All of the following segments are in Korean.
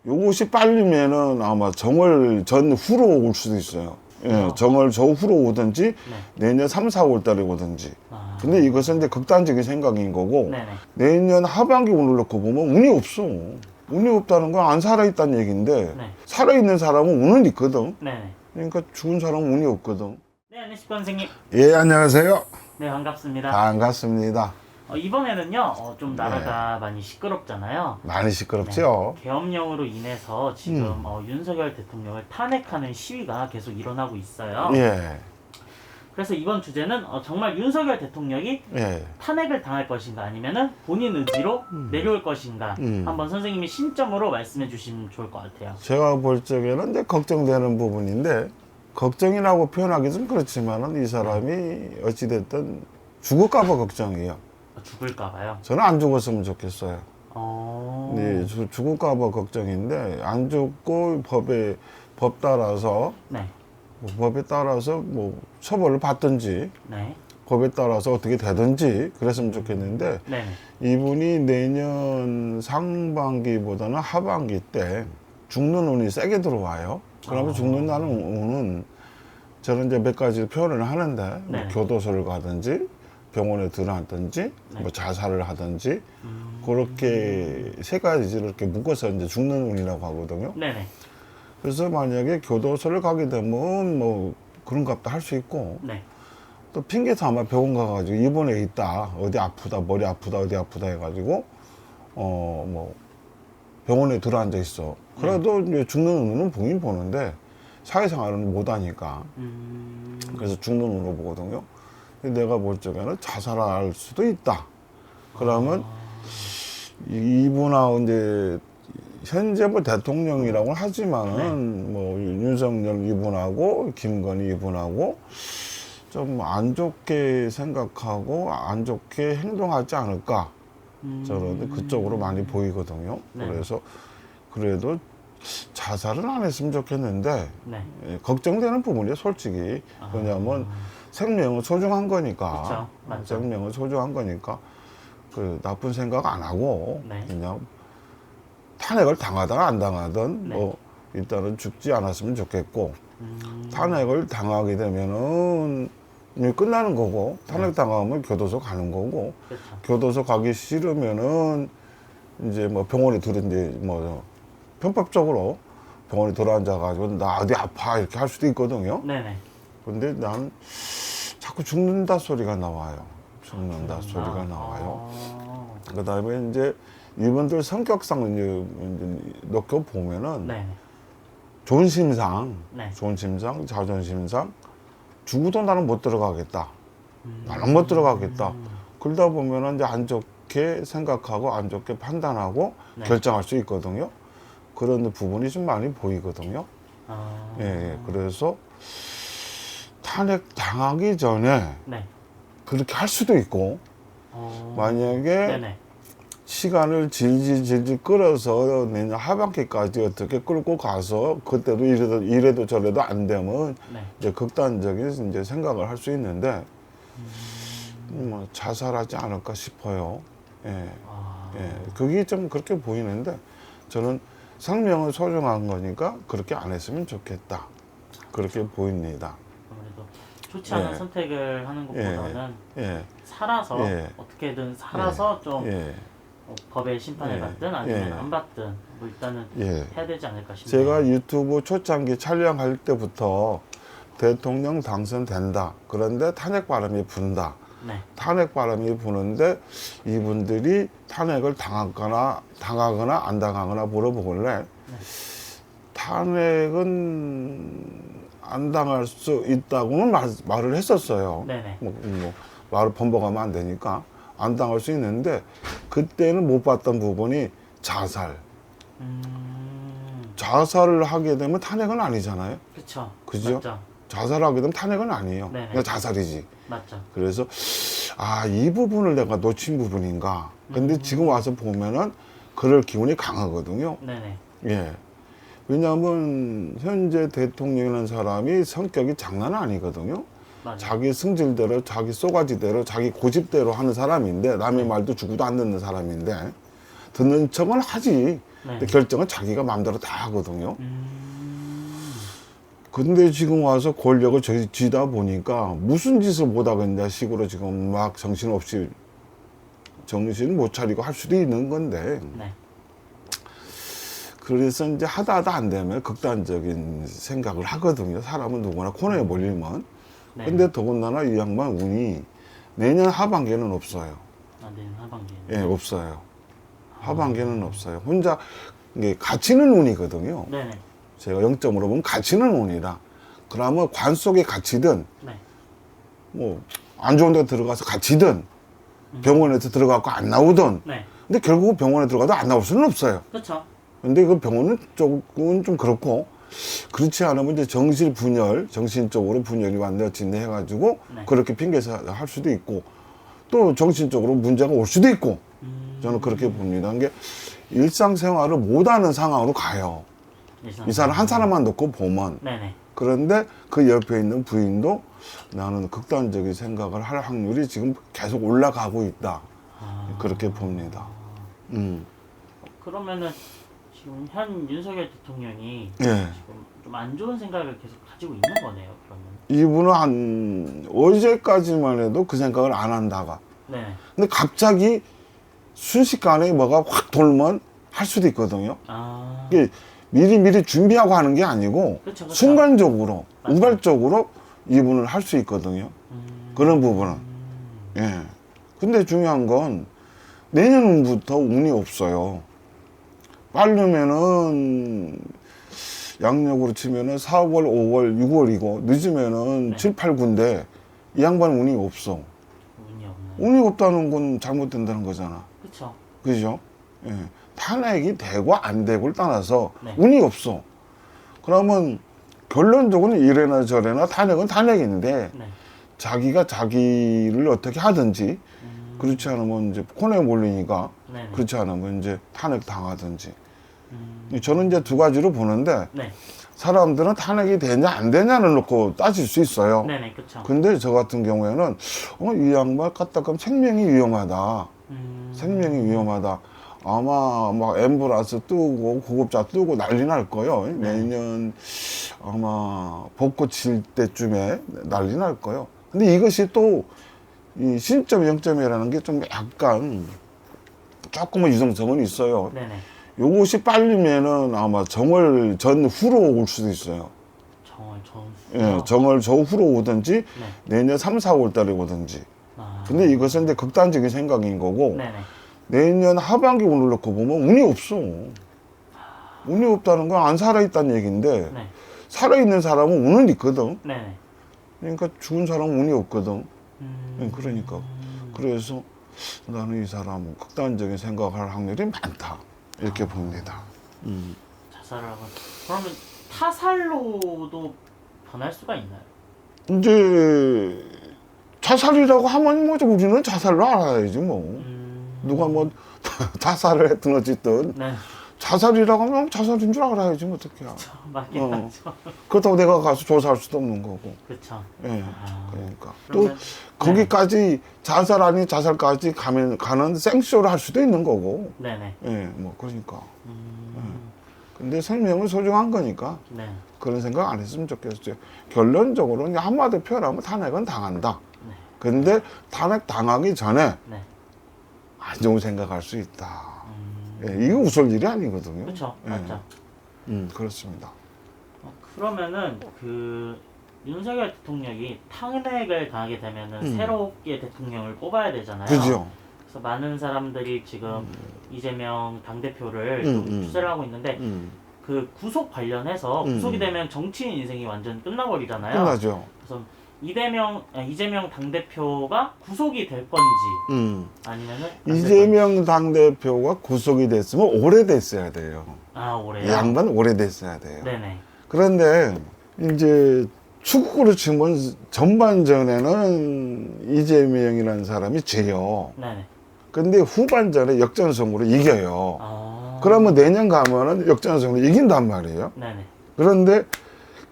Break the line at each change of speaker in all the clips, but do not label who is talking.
요것이 빨리면은 아마 정월 전후로 올 수도 있어요. 예, 정월 전후로 오든지
네.
내년 3, 4월 달에 오든지.
아.
근데 이것은 이제 극단적인 생각인 거고
네네.
내년 하반기 운을 놓고 보면 운이 없어. 운이 없다는 건 안 살아있다는 얘기인데
네.
살아있는 사람은 운은 있거든.
네네.
그러니까 죽은 사람은 운이 없거든.
네, 안녕하십니까 선생님.
예, 안녕하세요.
네, 반갑습니다.
반갑습니다.
이번에는요, 좀 나라가 많이 시끄럽잖아요.
많이 시끄럽죠?
계엄령으로 인해서 지금 윤석열 대통령을 탄핵하는 시위가 계속 일어나고 있어요.
예,
그래서 이번 주제는 정말 윤석열 대통령이
예.
탄핵을 당할 것인가 아니면은 본인 의지로 내려올 것인가 한번 선생님이 신점으로 말씀해 주시면 좋을 것 같아요.
제가 볼 적에는 이제 걱정되는 부분인데 걱정이라고 표현하기 좀 그렇지만은 이 사람이 어찌됐든 죽을까봐 걱정이에요.
죽을까 봐요.
저는 안 죽었으면 좋겠어요.
어...
네, 죽을까봐 걱정인데 안 죽고 법 따라서
네.
법에 따라서 뭐 처벌을 받든지
네.
법에 따라서 어떻게 되든지 그랬으면 좋겠는데
네.
이분이 내년 상반기보다는 하반기 때 죽는 운이 세게 들어와요. 그러면 죽는다는 운은 저는 이제 몇 가지 표현을 하는데 뭐
네.
교도소를 가든지 병원에 들어앉든지 뭐 자살을 하든지 그렇게 세 가지를 이렇게 묶어서 이제 죽는 운이라고 하거든요.
네네.
그래서 만약에 교도소를 가게 되면 뭐 그런 값도 할 수 있고
네.
또 핑계 삼아 병원 가가지고 입원해 있다 어디 아프다 머리 아프다 어디 아프다 해가지고 뭐 병원에 들어앉아 있어. 그래도 이제 죽는 운은 보긴 보는데 사회생활은 못하니까 그래서 죽는 운으로 보거든요. 근데 내가 볼 적에는 자살할 수도 있다. 그러면 이분하고 이제 현재 뭐 대통령이라고 하지만은 뭐 윤석열 이분하고 김건희 이분하고 좀 안 좋게 생각하고 안 좋게 행동하지 않을까 저는 그쪽으로 많이 보이거든요.
네.
그래서 그래도 자살은 안 했으면 좋겠는데
네.
예, 걱정되는 부분이에요, 솔직히. 왜냐하면 생명은 소중한 거니까.
그쵸, 맞죠.
생명은 소중한 거니까 그 나쁜 생각 안 하고
네.
그냥 탄핵을 당하든 안 당하든
네.
뭐 일단은 죽지 않았으면 좋겠고 탄핵을 당하게 되면은 이제 끝나는 거고 탄핵 당하면 교도소 가는 거고
그렇죠.
교도소 가기 싫으면은 이제 뭐 병원에 들은지 뭐 편법적으로 병원에 들어앉아가지고 나 어디 아파 이렇게 할 수도 있거든요.
네네.
근데 난 자꾸 죽는다 소리가 나와요. 죽는다 소리가 나와요. 그 다음에 이제 이분들 성격상 이제 놓고 보면은
네.
존심상,
네.
존심상, 자존심상 죽어도 나는 못 들어가겠다. 나는 못 들어가겠다. 그러다 보면은 이제 안 좋게 생각하고 안 좋게 판단하고
네.
결정할 수 있거든요. 그런 부분이 좀 많이 보이거든요.
아...
예, 그래서 탄핵 당하기 전에
네.
그렇게 할 수도 있고 만약에
네네.
시간을 질질 끌어서 내년 하반기까지 어떻게 끌고 가서 그때도 이래도 저래도 안 되면
네.
이제 극단적인 이제 생각을 할 수 있는데 뭐 자살하지 않을까 싶어요. 예,
아...
예, 그게 좀 그렇게 보이는데 저는 생명은 소중한 거니까 그렇게 안 했으면 좋겠다. 그렇게 보입니다.
아무래도 좋지 않은
예.
선택을 하는 것보다는
예,
살아서
예.
어떻게든 살아서 좀
예,
법의 심판을
예.
받든 아니면
예.
안 받든 뭐 일단은
예.
해야 되지 않을까 싶네요.
제가 유튜브 초창기 촬영할 때부터 대통령 당선된다. 그런데 탄핵 바람이 분다.
네.
탄핵 바람이 부는데 이분들이 탄핵을 당하거나 안 당하거나 물어보길래 탄핵은 안 당할 수 있다고는 말을 했었어요.
네네.
뭐 말을 번복하면 안 되니까 안 당할 수 있는데 그때는 못 봤던 부분이 자살. 자살을 하게 되면 탄핵은 아니잖아요.
그쵸.
그죠?
맞죠.
자살하게 되면 탄핵은 아니에요.
네네.
그냥 자살이지.
맞죠.
그래서 이 부분을 내가 놓친 부분인가. 근데 지금 와서 보면은 그럴 기운이 강하거든요.
네네.
예. 왜냐하면 현재 대통령이라는 사람이 성격이 장난 아니거든요.
맞아요.
자기 승질대로, 자기 쏘가지대로, 자기 고집대로 하는 사람인데 남의 말도 죽어도 안 듣는 사람인데 듣는 척은 하지. 근데 결정은 자기가 마음대로 다 하거든요. 근데 지금 와서 권력을 쥐다 보니까 무슨 짓을 못 하겠냐 식으로 지금 막 정신을 못 차리고 할 수도 있는 건데.
네.
그래서 이제 하다 안 되면 극단적인 생각을 하거든요. 사람은 누구나 코너에 몰리면.
네.
근데 더군다나 이 양반 운이 내년 하반기에는 없어요.
아, 내년 하반기.
예, 없어요. 하반기에는 없어요. 혼자 이게 갇히는 운이거든요.
네네.
제가 0점으로 보면 갇히는 운이다. 그러면 관 속에 갇히든
네.
뭐 안 좋은 데 들어가서 갇히든 병원에서 들어가고 안 나오든.
네.
근데 결국 병원에 들어가도 안 나올 수는 없어요.
그렇죠.
근데 그 병원은 조금 좀 그렇고, 그렇지 않으면 이제 정신적으로 분열이 완전히 해가지고
네.
그렇게 핑계서 할 수도 있고, 또 정신적으로 문제가 올 수도 있고, 저는 그렇게 봅니다. 이게 일상생활을 못하는 상황으로 가요. 이 사람 한 사람만 놓고 보면.
네네.
그런데 그 옆에 있는 부인도 나는 극단적인 생각을 할 확률이 지금 계속 올라가고 있다. 그렇게 봅니다.
그러면은 지금 현 윤석열 대통령이
예.
지금 좀 안 좋은 생각을 계속 가지고 있는 거네요. 그러면.
이분은 한 어제까지만 해도 그 생각을 안 한다가,
네.
근데 갑자기 순식간에 뭐가 확 돌면 할 수도 있거든요.
아.
이게 미리 준비하고 하는 게 아니고
그쵸.
순간적으로
맞아요.
우발적으로 이분을 할 수 있거든요. 그런 부분은. 예. 근데 중요한 건 내년부터 운이 없어요. 빠르면은 양력으로 치면은 4월, 5월, 6월이고 늦으면은
네.
7, 8, 9인데 이 양반 운이 없어.
운이 없나요?
운이 없다는 건 잘못된다는 거잖아.
그쵸.
그죠? 예. 탄핵이 되고 안 되고를 떠나서
네.
운이 없어. 그러면 결론적으로는 이래나 저래나 탄핵은 탄핵인데
네.
자기가 자기를 어떻게 하든지, 그렇지 않으면 이제 코너에 몰리니까,
네네.
그렇지 않으면 이제 탄핵 당하든지. 저는 이제 두 가지로 보는데,
네.
사람들은 탄핵이 되냐 안 되냐를 놓고 따질 수 있어요.
네네. 그쵸.
근데 저 같은 경우에는 이 양반 갖다 그럼 생명이 위험하다. 생명이 위험하다. 아마 막 엠브라스 뜨고 고급차 뜨고 난리 날 거예요. 내년 아마 벚꽃 칠 때쯤에 난리 날 거예요. 근데 이것이 또 이 신점 0점이라는 게 좀 약간 조금은 유동성은 있어요.
네네.
요것이 빨리면은 아마 정월 전후로 올 수도 있어요.
정월 전후.
예, 정월 전후로 오든지
네.
내년 3, 4월 달에 오든지.
아.
근데 이것은 이제 극단적인 생각인 거고,
네네.
내년 하반기 운을 놓고 보면 운이 없어. 운이 없다는 건 안 살아있다는 얘기인데,
네.
살아있는 사람은 운은 있거든.
네네.
그러니까 죽은 사람은 운이 없거든.
음.
그러니까. 그래서 나는 이 사람은 극단적인 생각할 확률이 많다. 이렇게 봅니다.
자살을 하고. 그러면 타살로도 변할 수가 있나요?
이제 자살이라고 하면 뭐 우리는 자살로 알아야지 뭐. 누가 뭐 자살을 했든 어쨌든
네.
자살이라고 하면 자살인 줄 알아야지 뭐 어떡해.
맞긴
어.
맞죠.
그렇다고 내가 가서 조사할 수도 없는 거고.
그쵸.
예.
아.
그러니까
그러면-
또 거기까지 자살 아닌 자살까지 가는 생쇼를 할 수도 있는 거고.
네네.
예, 뭐 그러니까. 근데 생명은 소중한 거니까
네.
그런 생각 안 했으면 좋겠어요. 결론적으로는 한마디 표현하면 탄핵은 당한다.
네.
근데 탄핵 당하기 전에
네.
안 좋은 생각할 수 있다. 예, 이거 웃을 일이 아니거든요.
그쵸.
예.
맞죠.
그렇습니다.
그러면은 그 윤석열 대통령이 탄핵을 당하게 되면은 새롭게 대통령을 뽑아야 되잖아요.
그죠?
그래서 많은 사람들이 지금 이재명 당대표를
음,
좀 추세를 하고 있는데 그 구속 관련해서 구속이 되면 정치인 인생이 완전 끝나버리잖아요.
끝나죠.
그래서 이재명 당대표가 구속이 될 건지 아니면은 안 될 건지.
이재명 당대표가 구속이 됐으면 오래됐어야 돼요.
아 올해요?
이 양반 오래됐어야 돼요.
네네.
그런데 이제 축구로 치면 전반전에는 이재명이라는 사람이 져요.
네네.
근데 후반전에 역전승으로 이겨요.
아.
그러면 내년 가면은 역전승으로 이긴단 말이에요.
네네.
그런데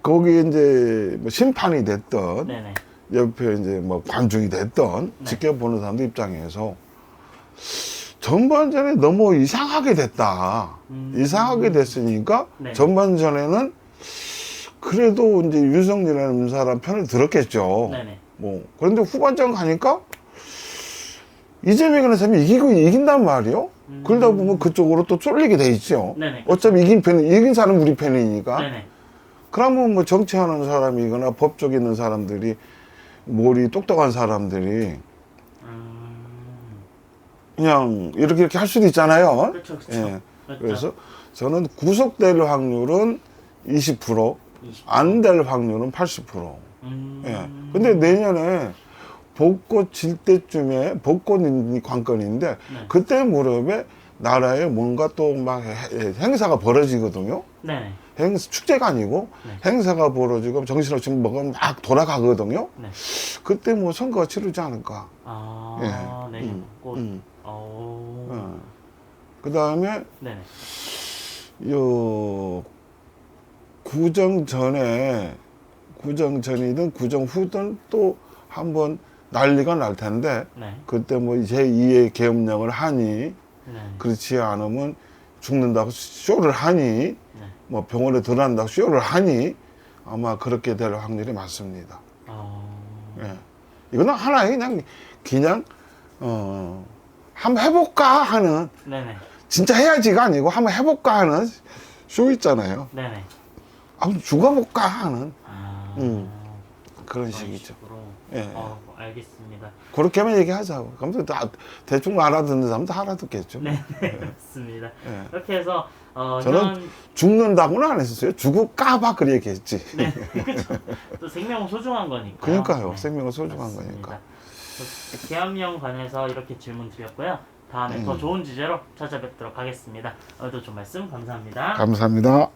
거기 이제 뭐 심판이 됐던
네네.
옆에 이제 뭐 관중이 됐던
네.
지켜보는 사람들 입장에서 전반전에 너무 이상하게 됐다. 이상하게 됐으니까
네.
전반전에는 그래도 이제 윤석열이라는 사람 편을 들었겠죠.
네네.
뭐 그런데 후반전 가니까 이재명이라는 사람이 이긴단 말이요. 그러다 보면 그쪽으로 또 쏠리게 돼 있죠.
네네.
어차피 이긴 사람 우리 편이니까.
네네.
그러면 뭐 정치하는 사람이거나 법 쪽에 있는 사람들이 머리 똑똑한 사람들이 그냥 이렇게 할 수도 있잖아요.
그렇죠, 그렇죠.
예.
그렇죠.
그래서 저는 구속될 확률은 20%,
20%.
안 될 확률은 80%. 예. 근데 내년에 벚꽃 질 때쯤에 벚꽃 관건인데
네.
그때 무렵에 나라에 뭔가 또 막 행사가 벌어지거든요.
네네.
축제가 아니고
네.
행사가 벌어지고 정신없이 뭐가 막 돌아가거든요.
네.
그때 뭐 선거가 치르지 않을까.
아,
예.
내년 벚꽃.
그 다음에
네네.
요 구정 전이든 구정 후든 또 한번 난리가 날 텐데
네.
그때 뭐 제2의 계엄령을 하니
네.
그렇지 않으면 죽는다고 쇼를 하니
네.
뭐 병원에 들어간다고 쇼를 하니 아마 그렇게 될 확률이 많습니다. 예. 이거는 하나의 그냥 한번 해볼까 하는
네네.
진짜 해야지가 아니고 한번 해볼까 하는 쇼 있잖아요.
네네.
한번 죽어볼까 하는
아,
그런 식이죠.
식으로.
예.
알겠습니다.
그렇게만 얘기하자고. 그럼 다 대충 알아듣는 사람도 알아듣겠죠.
네, 맞습니다.
예.
이렇게 해서
저는 죽는다고는 안 했었어요. 죽을까봐 그 얘기했지.
네, 그렇죠. 또 생명은 소중한 거니까.
그러니까요.
네,
생명은 소중한
맞습니다.
거니까.
계엄령 관해서 이렇게 질문 드렸고요. 다음에 더 좋은 주제로 찾아뵙도록 하겠습니다. 오늘도 좀 말씀 감사합니다.
감사합니다.